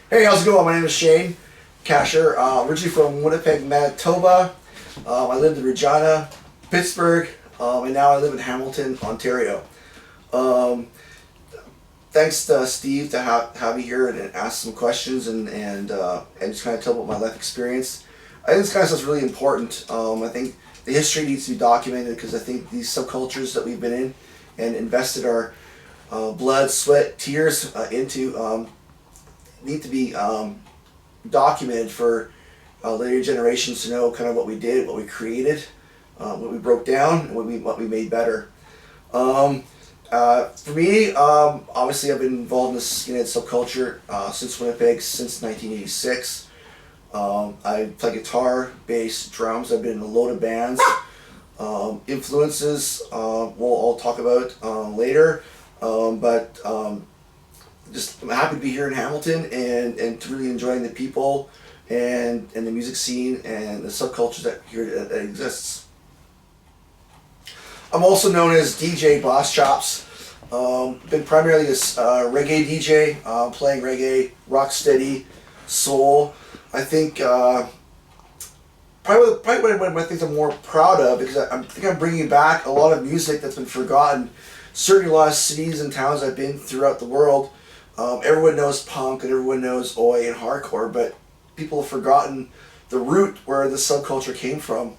Hey, how's it going? My name is Shane Kachur, originally from Winnipeg, Manitoba. I lived in Regina, Pittsburgh, and now I live in Hamilton, Ontario. Um, Thanks to Steve to have me here and ask some questions and just kind of tell about my life experience. I think this kind of stuff's really important. I think the history needs to be documented because I think these subcultures that we've been in and invested our blood, sweat, tears into need to be documented for later generations to know kind of what we did, what we created, what we broke down, and what we made better. For me, obviously I've been involved in the skinhead subculture since Winnipeg, since 1986. I play guitar, bass, drums. I've been in a load of bands. Influences, I'll talk about later. But just I'm happy to be here in Hamilton and to really enjoying the people and the music scene and the subculture that exists. I'm also known as DJ Boss Chops. Been primarily a reggae DJ, playing reggae, rocksteady, soul. I think probably one of my things I'm more proud of because I think I'm bringing back a lot of music that's been forgotten. Certainly a lot of cities and towns I've been throughout the world. Everyone knows punk and everyone knows oi and hardcore, but people have forgotten the root where the subculture came from.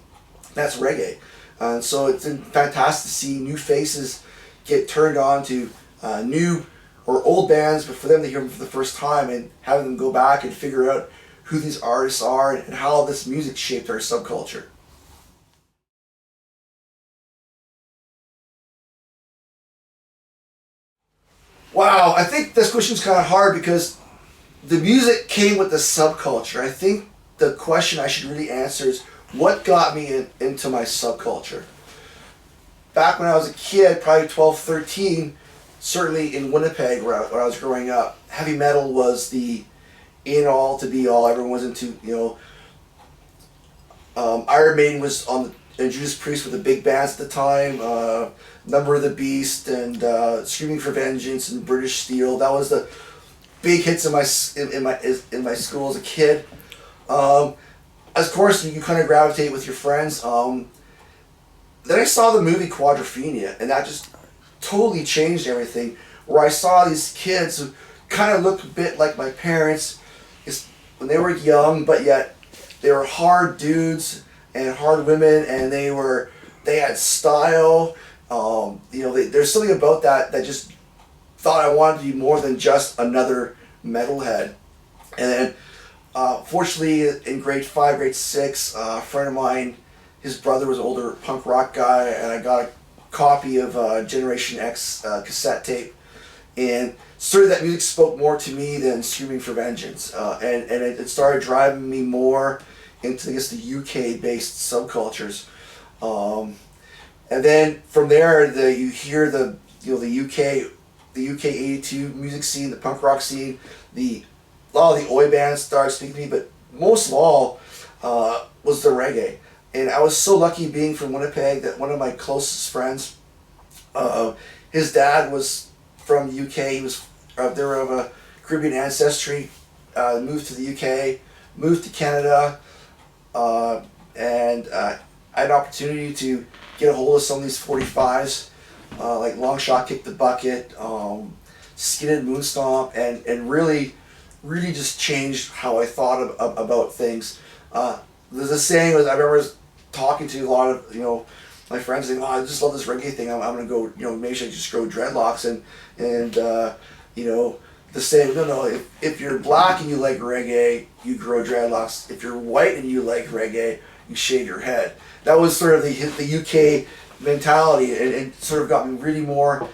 That's reggae. And so it's been fantastic to see new faces get turned on to new or old bands, but for them to hear them for the first time and having them go back and figure out who these artists are and how this music shaped our subculture. Wow, I think this question's kind of hard because the music came with the subculture. I think the question I should really answer is what got me into my subculture. Back when I was a kid, probably 12, 13, certainly in Winnipeg where I was growing up, heavy metal was the in all to be all. Everyone was into, Iron Maiden was on and Judas Priest were the big bands at the time. Number of the Beast and Screaming for Vengeance and British Steel. That was the big hits in my school as a kid. Of course, you kind of gravitate with your friends. Then I saw the movie Quadrophenia, and that just totally changed everything. Where I saw these kids who kind of looked a bit like my parents when they were young, but yet they were hard dudes and hard women, and they had style. There's something about that just thought I wanted to be more than just another metalhead. And then, fortunately, in grade 5, grade 6, a friend of mine, his brother was an older punk rock guy, and I got a copy of Generation X cassette tape. And certainly that music spoke more to me than Screaming for Vengeance. And it started driving me more into, I guess, the UK-based subcultures. And then from there, you hear the UK 82 music scene, the punk rock scene, a lot of the oi bands started speaking to me, but most of all was the reggae. And I was so lucky being from Winnipeg that one of my closest friends, his dad was from the UK. He was they were of a Caribbean ancestry. Moved to the UK, moved to Canada, and I had an opportunity to get a hold of some of these 45s, like Long Shot Kick the Bucket, Skidded Moonstomp, and really just changed how I thought about things. The saying was, I remember talking to a lot of my friends saying, "Oh, I just love this reggae thing. I'm gonna go, maybe I should just grow dreadlocks." And the saying, no, if you're black and you like reggae, you grow dreadlocks. If you're white and you like reggae, you shave your head. That was sort of the UK mentality, and sort of got me really more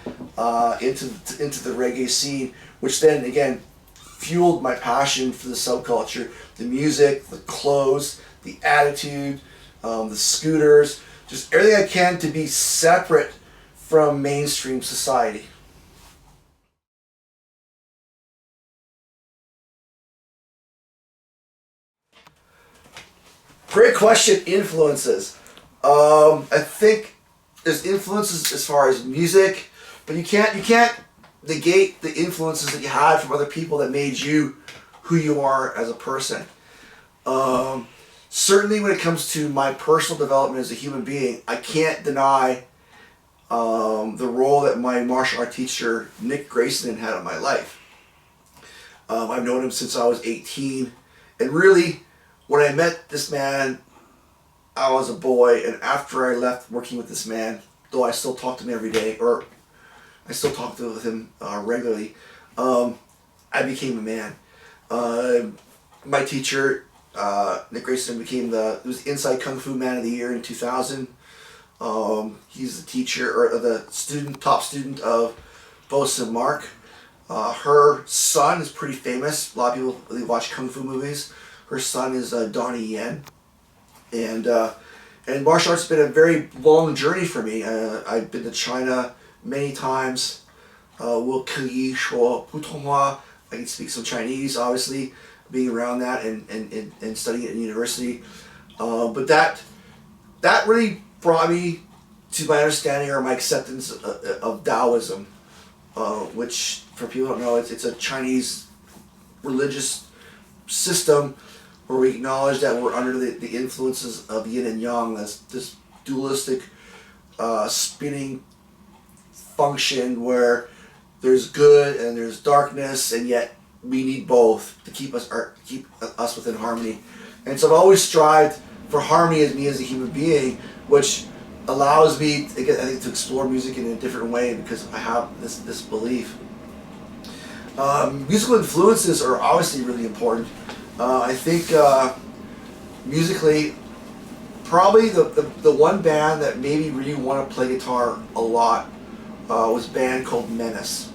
into the reggae scene, which then again fueled my passion for the subculture, the music, the clothes, the attitude, the scooters, just everything I can to be separate from mainstream society. Great question. Influences. I think there's influences as far as music, but you can't negate the influences that you had from other people that made you who you are as a person. Certainly when it comes to my personal development as a human being, I can't deny the role that my martial art teacher, Nick Grayson, had in my life. I've known him since I was 18, and really, when I met this man, I was a boy, and after I left working with this man, though I still talk to him every day, or I still talk with him regularly, I became a man. My teacher, Nick Grayson, he was Inside Kung Fu Man of the Year in 2000. He's the teacher, or the top student of Bosa Mark. Her son is pretty famous. A lot of people, they watch Kung Fu movies. Her son is Donnie Yen. And martial arts has been a very long journey for me. I've been to China many times. 我可以说普通话. I can speak some Chinese, obviously, being around that and studying it in university. But that really brought me to my understanding or my acceptance of Taoism, which, for people who don't know, it's a Chinese religious system where we acknowledge that we're under the influences of yin and yang, this dualistic spinning function where there's good and there's darkness, and yet we need both to keep us within harmony. And so I've always strived for harmony as me as a human being, which allows me, again, I think, to explore music in a different way because I have this belief. Musical influences are obviously really important. I think musically, probably the one band that made me really want to play guitar a lot was a band called Menace.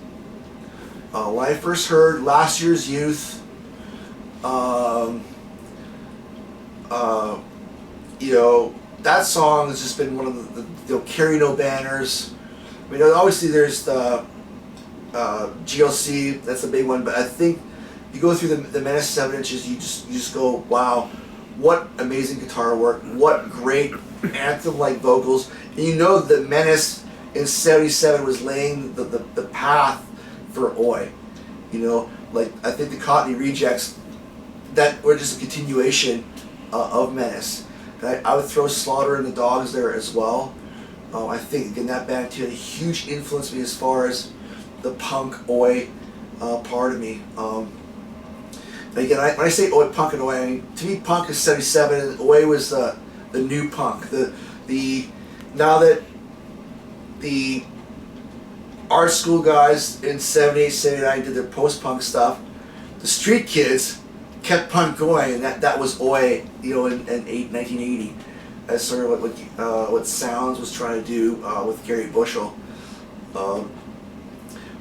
When I first heard Last Year's Youth, that song has just been one of the Carry No Banners. I mean, obviously there's the GLC, that's the big one, but I think you go through the Menace 7 inches, you just go, wow, what amazing guitar work, what great anthem-like vocals, and you know that Menace in 77 was laying the path for Oi. Like, I think the Cottony Rejects, that were just a continuation of Menace. And I would throw Slaughter and the Dogs there as well. I think, again, that band too had a huge influence on me as far as the punk Oi part of me. And again, when I say Oi, punk and Oi, I mean, to me punk is 77 and Oi was the new punk. Now that the art school guys in 78, 79 did their post-punk stuff, the street kids kept punk going, and that was Oi, in 1980, as sort of what Sounds was trying to do with Gary Bushell.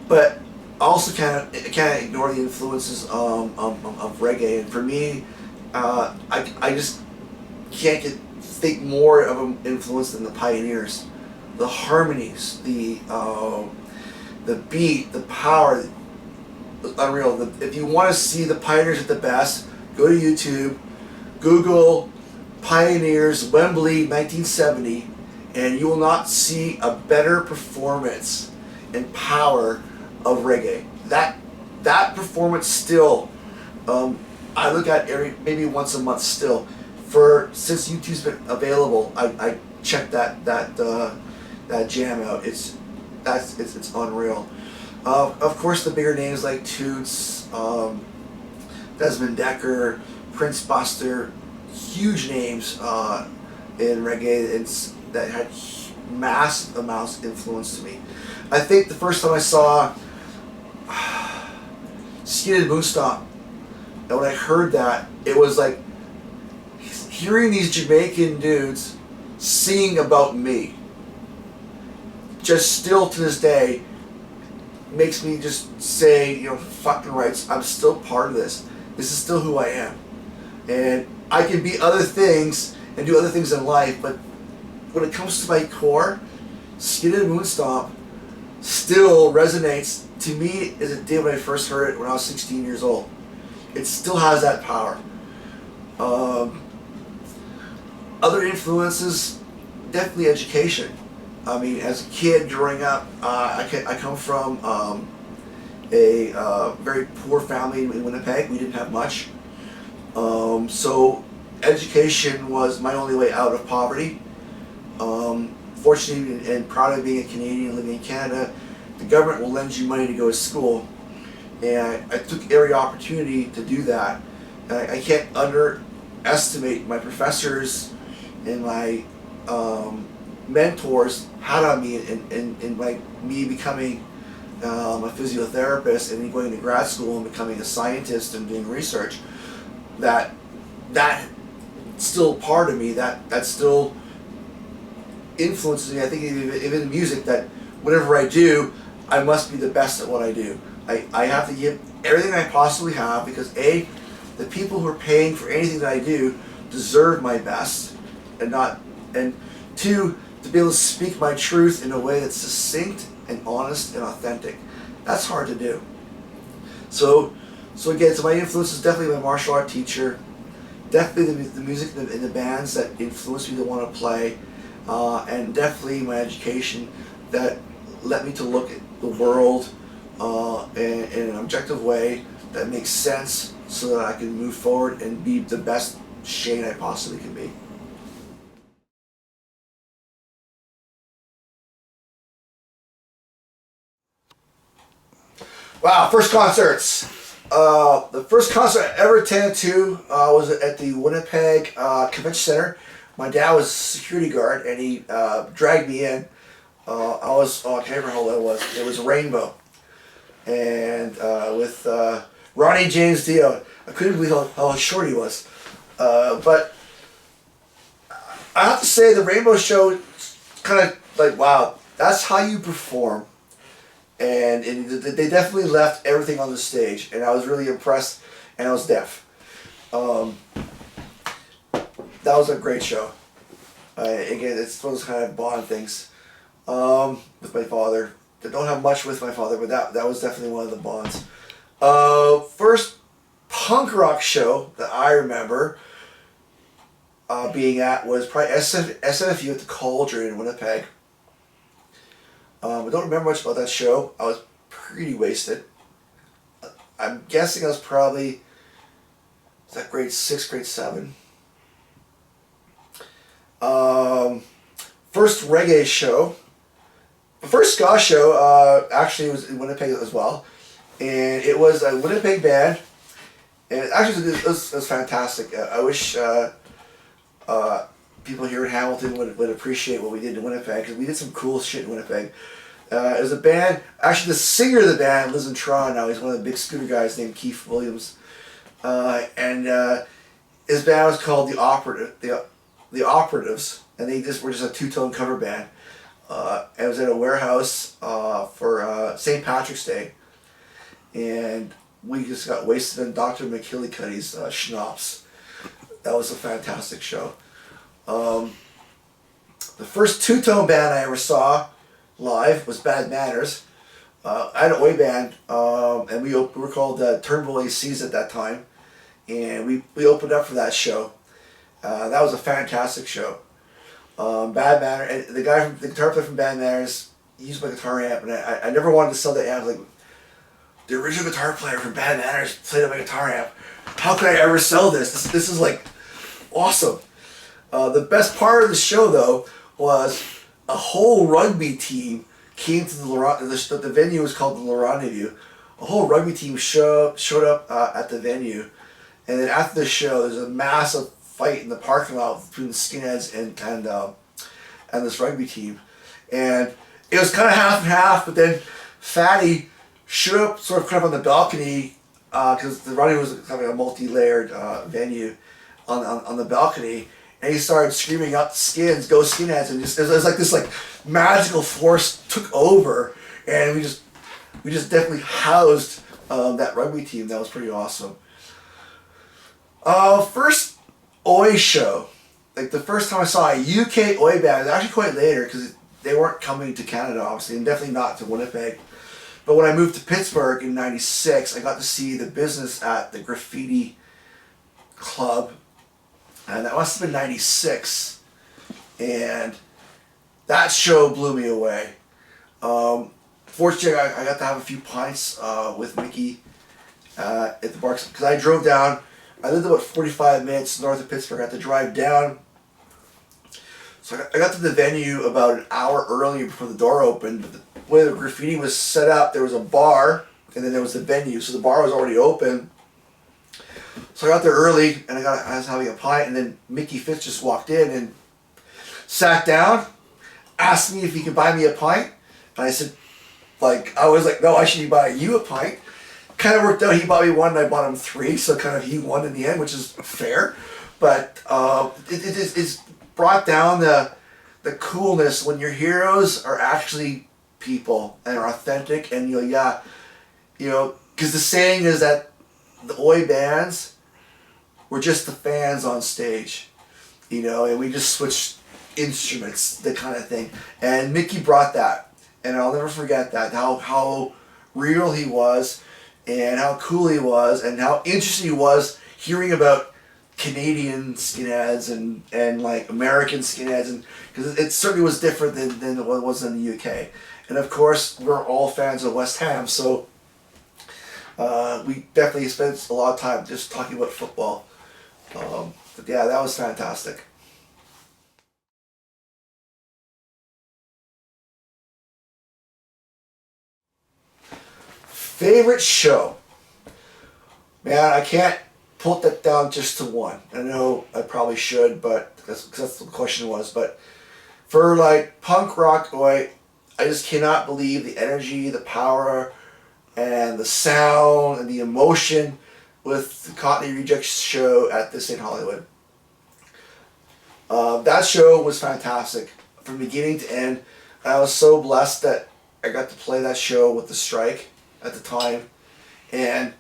But I also can't ignore the influences of reggae, and for me, I just can't think more of an influence than the Pioneers. The harmonies, the beat, the power, unreal. If you want to see the Pioneers at the best, go to YouTube, Google Pioneers Wembley 1970, and you will not see a better performance and power of reggae. That performance still, I look at maybe once a month still. Since YouTube's been available, I check that jam out. It's unreal. Of course, the bigger names like Toots, Desmond Decker, Prince Buster, huge names in reggae that had massive amounts of influence to me. I think the first time I saw Skinhead Moonstomp, and when I heard that, it was like hearing these Jamaican dudes singing about me. Just still to this day makes me just say, fucking rights, I'm still part of this. This is still who I am. And I can be other things and do other things in life, but when it comes to my core, Skinhead Moonstomp still resonates to me as it did when I first heard it when I was 16 years old. It still has that power. Other influences, definitely education. I mean, as a kid growing up, I come from a very poor family in Winnipeg. We didn't have much. So education was my only way out of poverty. Fortunately and proud of being a Canadian living in Canada, the government will lend you money to go to school. And I took every opportunity to do that. And I can't underestimate my professors and my mentors had on me in like me becoming a physiotherapist and then going to grad school and becoming a scientist and doing research. That still part of me. That still influences me. I think even in music, that whatever I do, I must be the best at what I do. I have to give everything I possibly have because A, the people who are paying for anything that I do deserve my best, and two, to be able to speak my truth in a way that's succinct and honest and authentic. That's hard to do. So again, my influence is definitely my martial art teacher, definitely the music and the bands that influenced me to want to play, and definitely my education that led me to look at the world in an objective way that makes sense so that I can move forward and be the best Shane I possibly can be. Wow, first concerts. The first concert I ever attended to was at the Winnipeg Convention Center. My dad was a security guard and he dragged me in. I can't remember how old I was. It was Rainbow. And with Ronnie James Dio. I couldn't believe how short he was. But I have to say the Rainbow show kind of like, wow, that's how you perform. And they definitely left everything on the stage. And I was really impressed. And I was deaf. That was a great show. Again, it's one of those kind of bond things with my father. I don't have much with my father, but that was definitely one of the bonds. First punk rock show that I remember being at was probably SNFU at the Cauldron in Winnipeg. I don't remember much about that show. I was pretty wasted. I'm guessing I was probably, was that grade 6, grade 7? First reggae show. The first ska show actually was in Winnipeg as well. And it was a Winnipeg band. And it was fantastic. I wish people here in Hamilton would appreciate what we did in Winnipeg, because we did some cool shit in Winnipeg. It was a band, actually the singer of the band lives in Toronto now. He's one of the big scooter guys named Keith Williams. And his band was called the Operatives, and they were just a two-tone cover band. It was at a warehouse for St. Patrick's Day, and we just got wasted on Dr. McKillicuddy's schnapps. That was a fantastic show. The first two-tone band I ever saw live was Bad Manners. I had an Oi band, and we were called Turnbull ACs at that time, and we opened up for that show. That was a fantastic show. Bad Manners, and the guitar player from Bad Manners, he used my guitar amp, and I never wanted to sell the amp. Like, the original guitar player from Bad Manners played on my guitar amp. How could I ever sell this? This is like awesome. The best part of the show, though, was a whole rugby team came to the venue was called the Le Rendezvous. A whole rugby team showed up at the venue, and then after the show, there's a massive fight in the parking lot between the skinheads and this rugby team, and it was kind of half and half. But then Fatty showed up sort of kind of on the balcony because the Rendezvous was kind of a multi-layered venue on the balcony. And he started screaming out the skins, go skinheads, and it was like this magical force took over, and we just definitely housed that rugby team. That was pretty awesome. First Oi show, like the first time I saw a UK Oi band, it was actually quite later because they weren't coming to Canada, obviously, and definitely not to Winnipeg. But when I moved to Pittsburgh in '96, I got to see the business at the Graffiti Club. And that must have been '96, and that show blew me away. fortunately, I got to have a few pints with Mickey at the bar because I drove down. I lived about 45 minutes north of Pittsburgh. I had to drive down. So I got to the venue about an hour earlier before the door opened. But the way the graffiti was set up, there was a bar and then there was the venue. So the bar was already open. So I got there early and I was having a pint, and then Mickey Fitz just walked in and sat down, asked me if he could buy me a pint. And I said, I was like, no, I should be buying you a pint. Kind of worked out. He bought me one and I bought him three, so kind of he won in the end, which is fair. But it's brought down the coolness when your heroes are actually people and are authentic, and because the saying is that the Oi bands were just the fans on stage, and we just switched instruments, the kind of thing. And Mickey brought that, and I'll never forget that, how real he was and how cool he was and how interesting he was hearing about Canadian skinheads and like American skinheads, and because it certainly was different than what it was in the UK. And of course, we're all fans of West Ham, so we definitely spent a lot of time just talking about football. But yeah, that was fantastic. Favorite show? Man, I can't put that down just to one. I know I probably should, but because that's what the question was. But for like punk rock, I just cannot believe the energy, the power, and the sound and the emotion with the Cockney Rejects show at this in Hollywood. That show was fantastic from beginning to end. I was so blessed that I got to play that show with the Strike at the time, and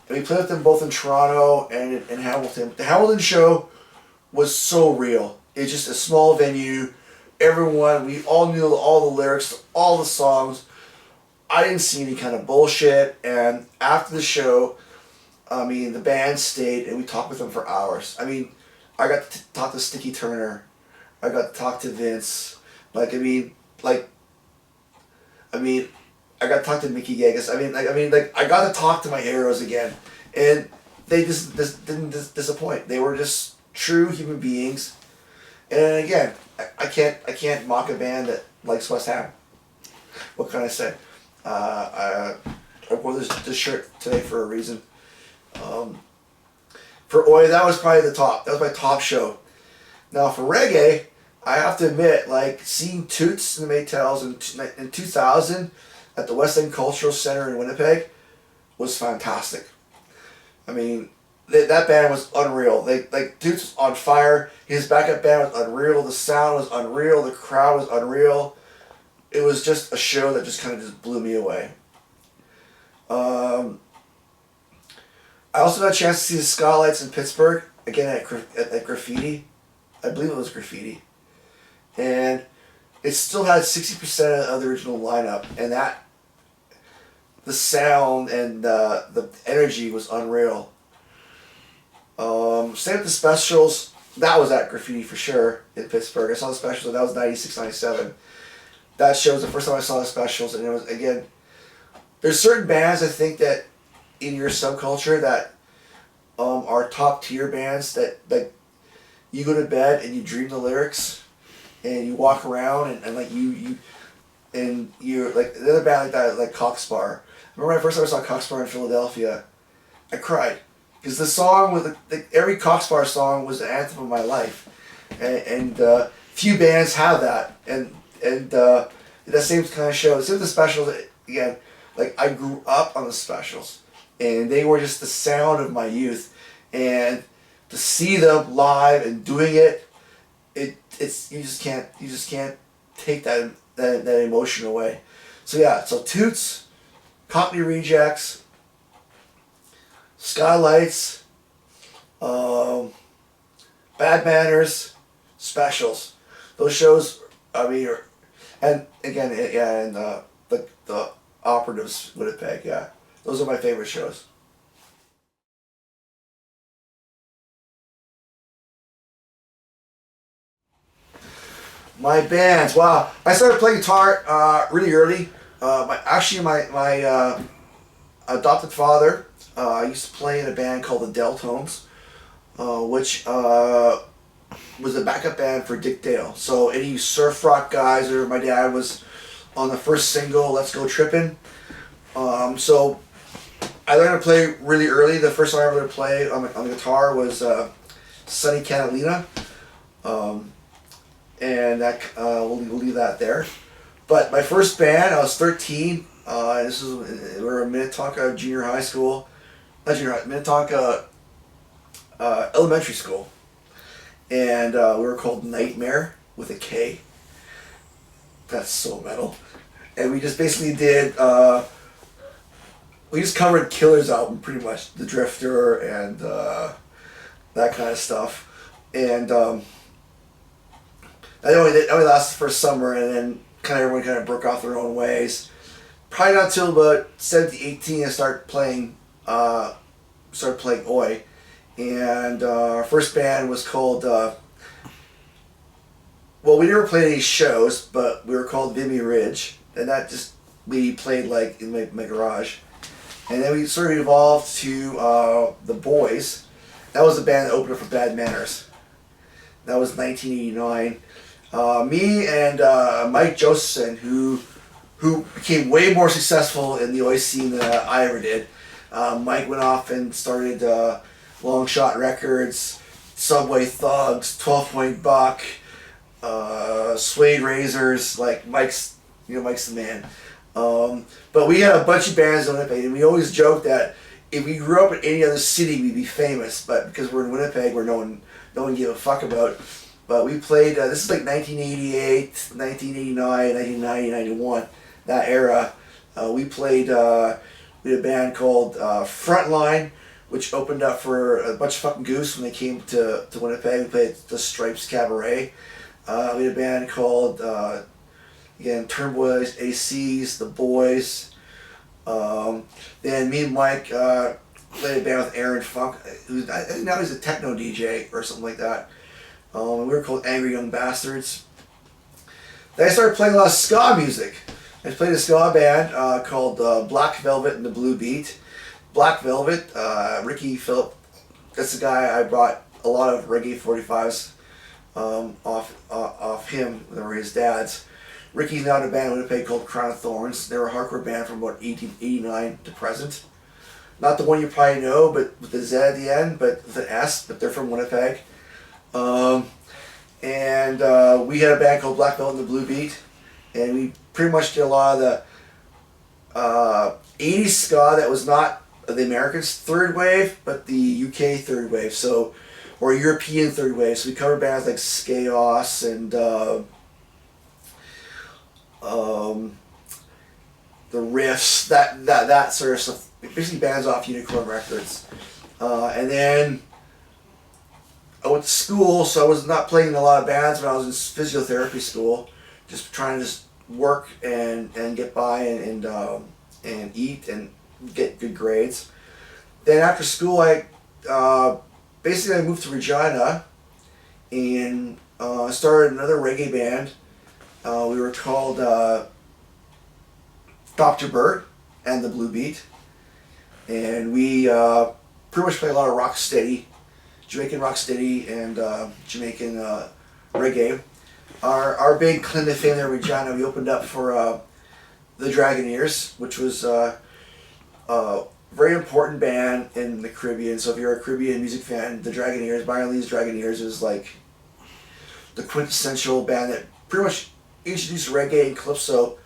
we played with them both in Toronto and in Hamilton. The Hamilton show was so real. It's just a small venue. We all knew all the lyrics, all the songs. I didn't see any kind of bullshit. And after the show, the band stayed and we talked with them for hours. I got to talk to Sticky Turner. I got to talk to Vince. I got to talk to Mickey Gagas. I got to talk to my heroes again, and they just didn't disappoint. They were just true human beings, and again, I can't mock a band that likes West Ham. What can I say? I wore this shirt today for a reason. For Oi, that was probably the top. That was my top show. Now for reggae, I have to admit, seeing Toots and the Maytals in 2000 at the West End Cultural Center in Winnipeg was fantastic. That band was unreal. Toots was on fire. His backup band was unreal. The sound was unreal. The crowd was unreal. It was just a show that just kind of just blew me away. I also got a chance to see the Skylights in Pittsburgh, again at Graffiti. I believe it was Graffiti. And it still had 60% of the original lineup, and the sound and the energy was unreal. Same with the Specials. That was at Graffiti for sure in Pittsburgh. I saw the Specials, and that was 96, 97. That show was the first time I saw the Specials, and it was, again, there's certain bands I think that in your subculture that are top tier bands that you go to bed and you dream the lyrics and you walk around and you're like the other band like that, like Cockspar. I remember when I first time I saw Cockspar in Philadelphia, I cried because the song with every Cockspar song was the anthem of my life, and few bands have that, and that same kind of show. Same with the Specials again. I grew up on the Specials, and they were just the sound of my youth, and to see them live and doing it, it's you just can't take that emotion away. So yeah, so Toots, Cockney Rejects, Skylights, Bad Manners, Specials. Those shows, and again, yeah, and the Operatives, Winnipeg, yeah. Those are my favorite shows. My bands, wow. I started playing guitar really early. My adopted father used to play in a band called the Deltones, which was a backup band for Dick Dale. So any surf rock guys, or my dad was on the first single, Let's Go Trippin'. So I learned to play really early. The first song I ever learned to play on the guitar was Sunny Catalina. And that we'll leave that there. But my first band, I was 13. This is we were in Minnetonka Junior High School, not junior high, Minnetonka Elementary School, and we were called Nightmare with a K. That's so metal. And we just basically did. We just covered Killer's album pretty much, The Drifter and that kind of stuff, and that only lasted for a summer, and then everyone kind of broke off their own ways. Probably not until about 17, 18 I started playing Oi, and our first band was called. Well, we never played any shows, but we were called Vimy Ridge, and that just we played like in my garage, and then we sort of evolved to The Boys. That was the band that opened up for Bad Manners. That was 1989. Me and Mike Josephson, who became way more successful in the Oi scene than I ever did. Mike went off and started Long Shot Records, Subway Thugs, 12 Point Buck, Suede Razors. Like Mike's the man. But we had a bunch of bands in Winnipeg, and we always joked that if we grew up in any other city, we'd be famous. But because we're in Winnipeg, where no one gave a fuck about. But we played. This is like 1988, 1989, 1990, 91. That era. We played. We had a band called Frontline, which opened up for a bunch of fucking goose when they came to Winnipeg. We played the Stripes Cabaret. We had a band called again Turnboys, ACs, The Boys. Then me and Mike played a band with Aaron Funk, who I think now he's a techno DJ or something like that. We were called Angry Young Bastards. Then I started playing a lot of ska music. I played a ska band called Black Velvet and the Blue Beat. Black Velvet, Ricky Phillip, that's the guy I brought a lot of reggae 45s off him. They were his dad's. Ricky's now in a band in Winnipeg called Crown of Thorns. They were a hardcore band from about 1889 to present. Not the one you probably know, but with the Z at the end, but with an S, but they're from Winnipeg. And we had a band called Black Velvet and the Blue Beat, and we pretty much did a lot of the 80s ska that was not the American third wave, but the UK third wave, so, or European third wave. So we covered bands like Chaos and the Riffs, that sort of stuff. Basically bands off Unicorn Records. And then I went to school, so I was not playing in a lot of bands when I was in physiotherapy school, just trying to just work and get by and eat and get good grades. Then after school, I moved to Regina and started another reggae band. We were called Dr. Bird and the Blue Beat, and we pretty much played a lot of rocksteady, Jamaican rocksteady and Jamaican reggae. Our big claim to fame there in Regina, we opened up for the Dragoneers, which was a very important band in the Caribbean. So if you're a Caribbean music fan, the Dragoneers, Byron Lee's Dragoneers, is like the quintessential band that pretty much introduced reggae and calypso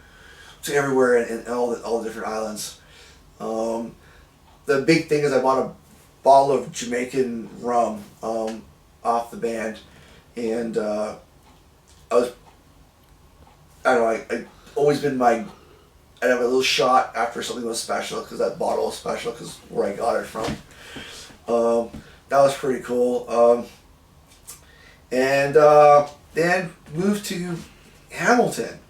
to everywhere in all the different islands. The big thing is I bought a bottle of Jamaican rum off the band, and I'd always been I'd have a little shot after something was special, because that bottle was special, because where I got it from. That was pretty cool. And then moved to Hamilton.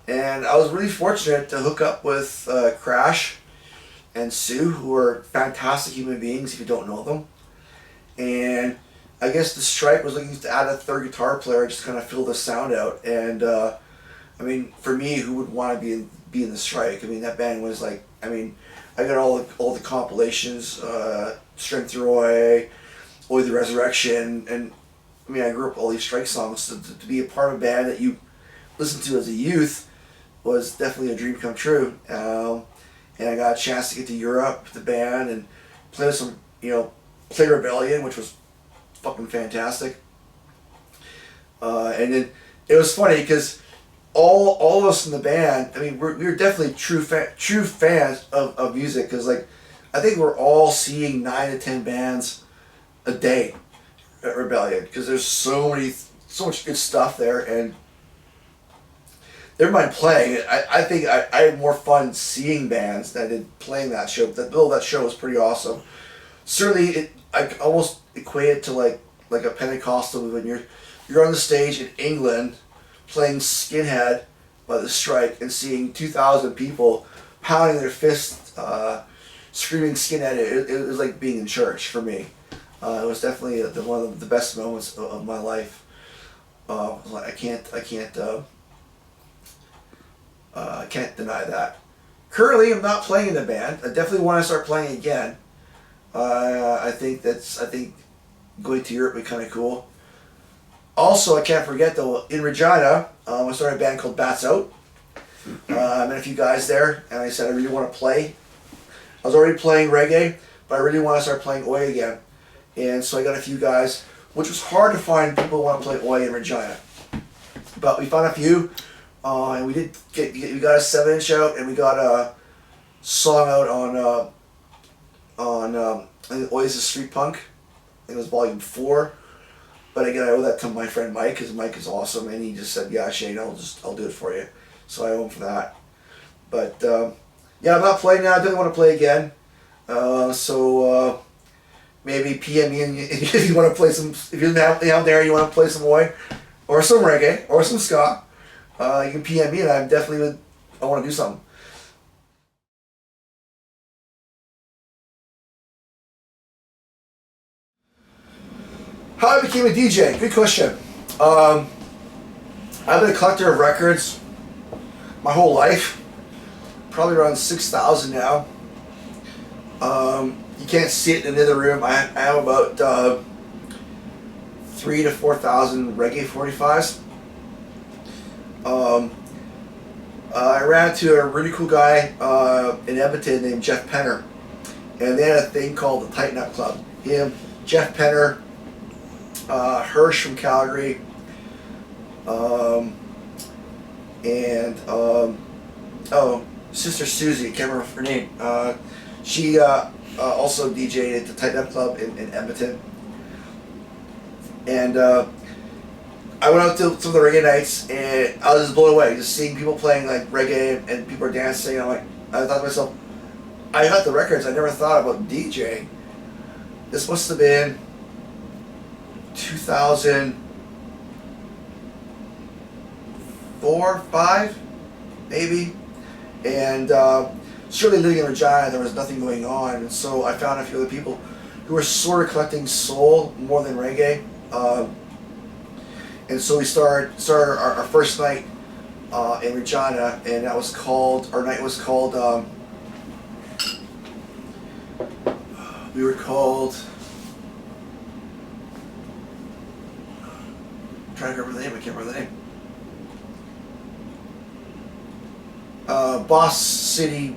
And I was really fortunate to hook up with Crash and Sue, who are fantastic human beings if you don't know them. And I guess the Stripe was looking to add a third guitar player, just kind of fill the sound out. And I mean, for me, who would want to be in the Strike? I mean, that band was like, I mean, I got all the compilations, Strength Through Oi the Resurrection, and I mean, I grew up with all these Strike songs. So to be a part of a band that you listened to as a youth was definitely a dream come true. And I got a chance to get to Europe with the band and play with some, play Rebellion, which was fucking fantastic. And then it was funny because all of us in the band, I mean, we were definitely true fans of music, because like I think we're all seeing 9 to 10 bands a day at Rebellion, because there's so much good stuff there, and never mind playing. I think I had more fun seeing bands than I did playing that show. That show was pretty awesome. Certainly, I almost equate it to like a Pentecostal when you're on the stage in England playing Skinhead by the Strike and seeing 2,000 people pounding their fists, screaming Skinhead. It was like being in church for me. It was definitely one of the best moments of my life. I can't deny that. Currently, I'm not playing in the band. I definitely want to start playing again. I think going to Europe would be kind of cool. Also, I can't forget though, in Regina, I started a band called Bats Out. I met a few guys there, and I said I really want to play. I was already playing reggae, but I really want to start playing Oi again. And so I got a few guys, which was hard to find people who want to play Oi in Regina. But we found a few, and we got a 7-inch out, and we got a song out on I think Oi's Street Punk. I think it was volume 4. But again, I owe that to my friend Mike, because Mike is awesome, and he just said, "Yeah, Shane, I'll do it for you." So I owe him for that. But yeah, I'm not playing now. I didn't want to play again. So maybe PM me and if you want to play some. If you're out there, you want to play some Oi, or some reggae, or some ska. You can PM me, and I want to do something. How I became a DJ? Good question. I've been a collector of records my whole life. Probably around 6,000 now. You can't see it in the other room. I have about 3,000 to 4,000 reggae 45s. I ran into a really cool guy in Edmonton named Jeff Penner, and they had a thing called the Tighten Up Club. Him, Jeff Penner, Hirsch from Calgary, and Sister Susie, I can't remember her name. She also DJ'd at the Tighten Up Club in Edmonton. And I went out to some of the reggae nights, and I was just blown away, just seeing people playing like reggae and people are dancing. I thought to myself, I got the records, I never thought about DJing. This must have been 2004, 5, maybe. And certainly living in Regina, there was nothing going on, and so I found a few other people who were sort of collecting soul more than reggae. And so we started our first night in Regina, and our night was called, we were called, I'm trying to remember the name, I can't remember the name. Boss City,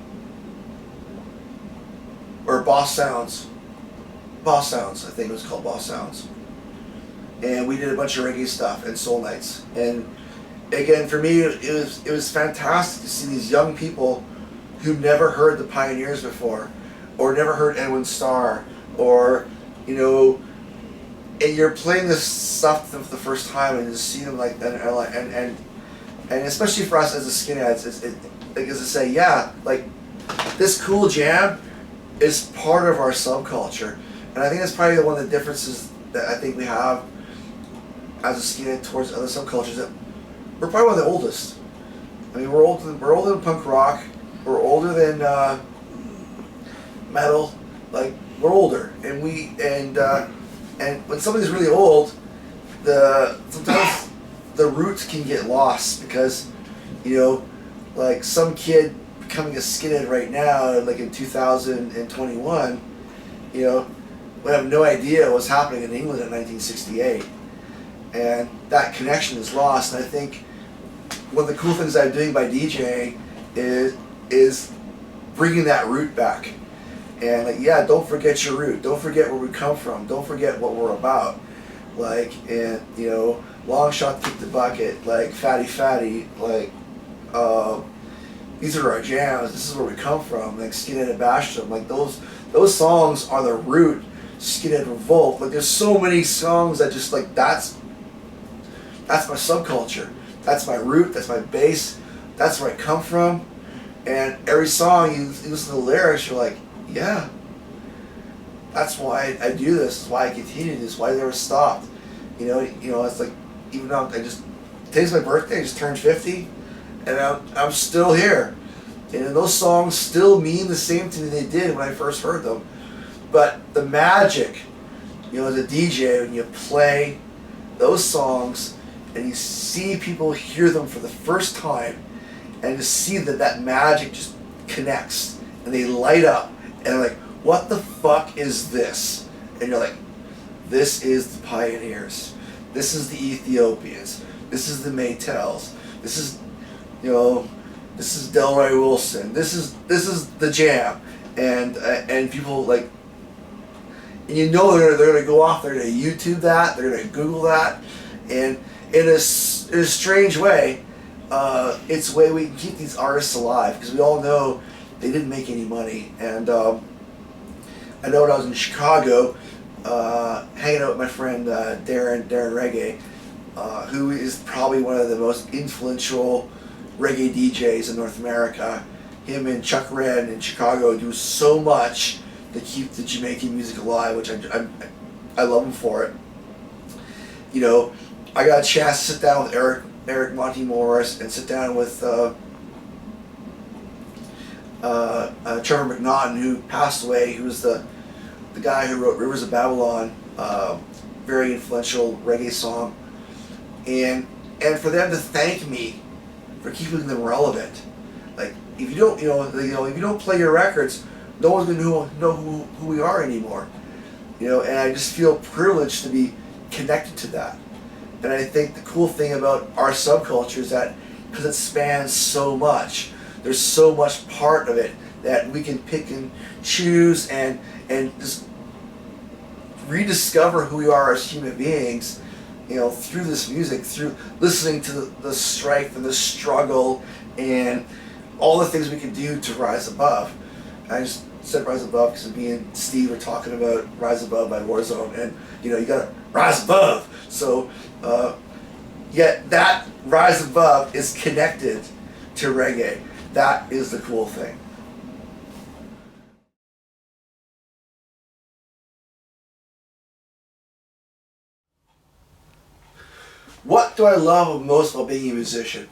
or Boss Sounds, I think it was called Boss Sounds. And we did a bunch of reggae stuff and soul nights. And again, for me, it was fantastic to see these young people who never heard the Pioneers before, or never heard Edwin Starr, or and you're playing this stuff for the first time, and just see them like and especially for us as a skinheads, like as I say, yeah, like this cool jam is part of our subculture, and I think that's probably one of the differences that I think we have as a skinhead towards other subcultures. That we're probably one of the oldest. I mean, we're older than punk rock. We're older than metal. Like, we're older, and when somebody's really old, sometimes the roots can get lost, because You know, like some kid becoming a skinhead right now, like in 2021, you know, would have no idea what was happening in England in 1968. And that connection is lost. And I think one of the cool things I'm doing by DJing is bringing that root back. And like, yeah, don't forget your root. Don't forget where we come from. Don't forget what we're about. Like, and you know, long shot, kick the bucket. Like fatty, fatty. Like, these are our jams. This is where we come from. Like Skinhead and Basham. Like those songs are the root. Skinhead Revolt. Like there's so many songs that just like that's my subculture. That's my root. That's my base. That's where I come from. And every song you listen to the lyrics, you're like, yeah, that's why I do this. That's why I continue this. Why I never stopped. You know. It's like even though today's my birthday. I just turned 50, and I'm still here. And those songs still mean the same to me they did when I first heard them. But the magic, you know, as a DJ, when you play those songs and you see people hear them for the first time, and to see that magic just connects and they light up. And they're like, what the fuck is this? And you're like, this is the Pioneers. This is the Ethiopians. This is the Maytals. This is, you know, this is Delroy Wilson. This is the Jam. And people like, and you know they're gonna go off. They're gonna YouTube that. They're gonna Google that. And in a strange way, it's a way we can keep these artists alive, because we all know they didn't make any money. And I know when I was in Chicago, hanging out with my friend Darren Reggae, who is probably one of the most influential reggae DJs in North America. Him and Chuck Wren in Chicago do so much to keep the Jamaican music alive, which I love him for it. You know, I got a chance to sit down with Eric Monty Morris and sit down with Trevor McNaughton, who passed away, who was the guy who wrote Rivers of Babylon, very influential reggae song, and for them to thank me for keeping them relevant. Like, if you don't, if you don't play your records, no one's gonna know who we are anymore. You know, and I just feel privileged to be connected to that. And I think the cool thing about our subculture is that because it spans so much, there's so much part of it that we can pick and choose and just rediscover who we are as human beings, you know, through this music, through listening to the strife and the struggle and all the things we can do to rise above. I just said rise above because me and Steve were talking about Rise Above by Warzone, and you know, you gotta rise above. So yet that rise above is connected to reggae. That is the cool thing. What do I love most about being a musician?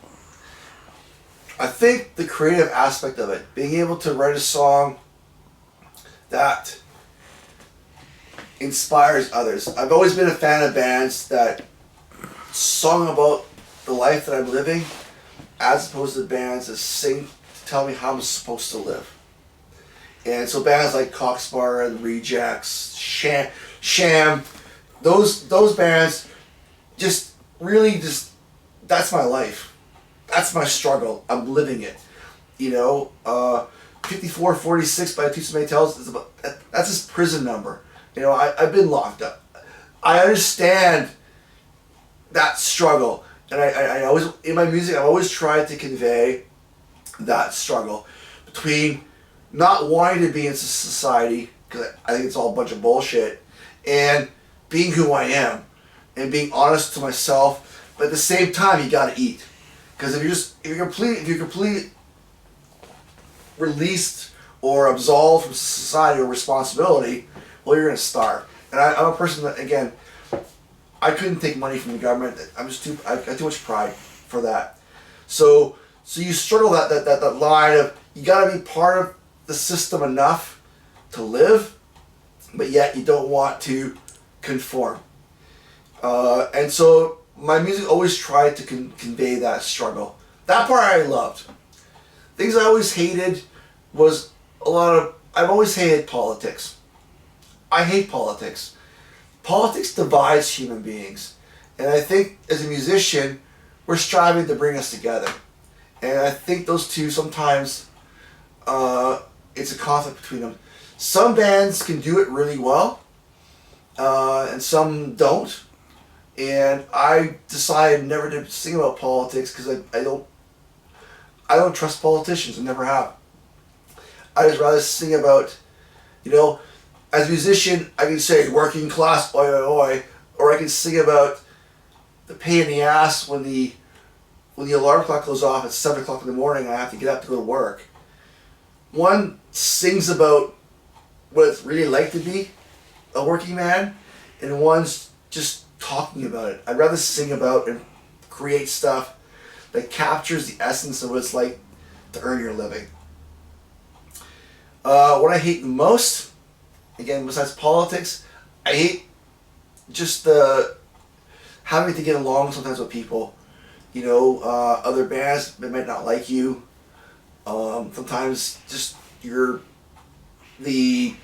I think the creative aspect of it, being able to write a song that inspires others. I've always been a fan of bands that song about the life that I'm living, as opposed to bands that sing to tell me how I'm supposed to live. And so bands like Coxbar and Rejects, Sham, those bands just really that's my life. That's my struggle. I'm living it. You know, 5446 by Two Maytals is about, that's his prison number. You know, I've been locked up. I understand that struggle, and I always, in my music, I've always tried to convey that struggle between not wanting to be in society, because I think it's all a bunch of bullshit, and being who I am and being honest to myself. But at the same time, you gotta eat, because if you're completely released or absolved from society or responsibility, well, you're gonna starve. And I'm a person that, again, I couldn't take money from the government. I got too much pride for that. So you struggle that line of, you gotta be part of the system enough to live, but yet you don't want to conform. And so my music always tried to convey that struggle, That part I loved. Things I always hated was I've always hated politics. I hate politics. Politics divides human beings. And I think as a musician, we're striving to bring us together. And I think those two sometimes, it's a conflict between them. Some bands can do it really well, and some don't. And I decided never to sing about politics because I don't trust politicians. I never have. I just rather sing about, as a musician, I can say working class, oi oi oi, or I can sing about the pain in the ass when the alarm clock goes off at 7 o'clock in the morning and I have to get up to go to work. One sings about what it's really like to be a working man, and one's just talking about it. I'd rather sing about and create stuff that captures the essence of what it's like to earn your living. What I hate the most, again, besides politics, I hate just the having to get along sometimes with people. Other bands that might not like you. Sometimes just the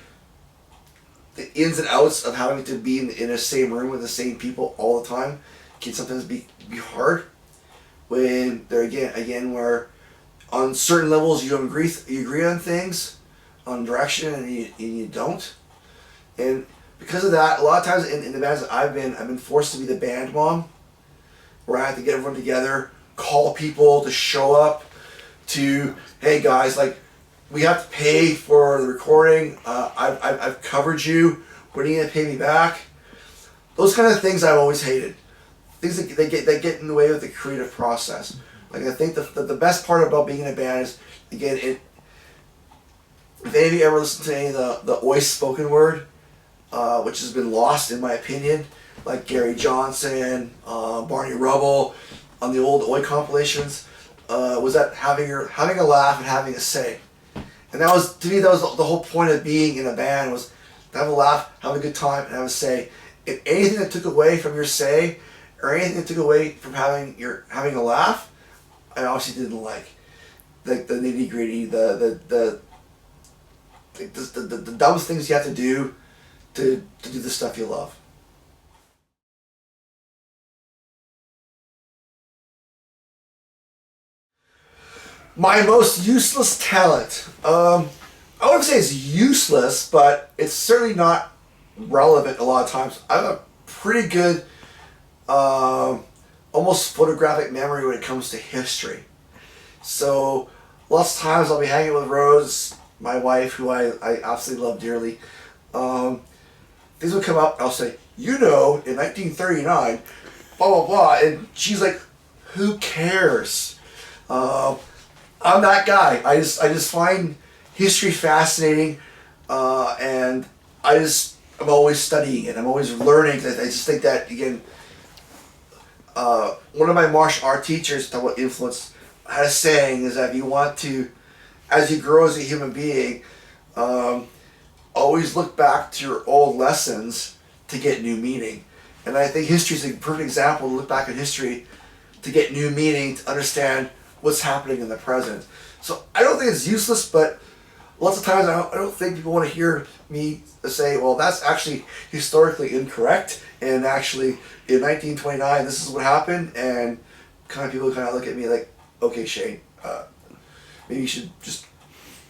ins and outs of having to be in the same room with the same people all the time can sometimes be hard. When they're again where on certain levels you agree on things, on direction, and you don't. And because of that, a lot of times in the bands that I've been forced to be the band mom, where I have to get everyone together, call people to show up, to, hey guys, like, we have to pay for the recording, I've covered you, when are you going to pay me back? Those kind of things I've always hated. Things that get in the way of the creative process. Like, I think the best part about being in a band is, again, if any of you ever listen to any of the Oi spoken word, which has been lost in my opinion, like Gary Johnson, Barney Rubble, on the old Oi compilations, was that having a laugh and having a say. And that was, to me, that was the whole point of being in a band, was to have a laugh, have a good time, and have a say. If anything that took away from your say, or anything that took away from having a laugh, I obviously didn't like. Like the nitty gritty, the dumbest things you have to do to do the stuff you love. My most useless talent. I wouldn't say it's useless, but it's certainly not relevant a lot of times. I have a pretty good, almost photographic memory when it comes to history. So lots of times I'll be hanging with Rose, my wife, who I absolutely love dearly. Things will come up, I'll say, in 1939, blah, blah, blah, and she's like, who cares? I'm that guy. I just find history fascinating, and I'm always studying it. I'm always learning. I just think that, again, one of my martial art teachers, that what influence, had a saying, is that if you want to, as you grow as a human being, always look back to your old lessons to get new meaning. And I think history is a perfect example to look back at history to get new meaning, to understand what's happening in the present. So I don't think it's useless, but lots of times I don't think people want to hear me say, well, that's actually historically incorrect, and actually in 1929 this is what happened, and people kind of look at me like, okay, Shane, maybe you should just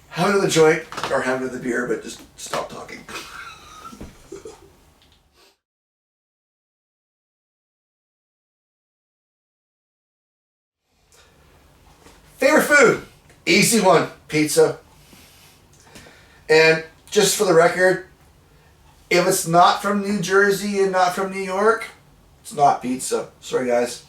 have another joint or have another beer, but just stop talking. Favorite food? Easy one, pizza. And just for the record, if it's not from New Jersey and not from New York, it's not pizza. Sorry, guys.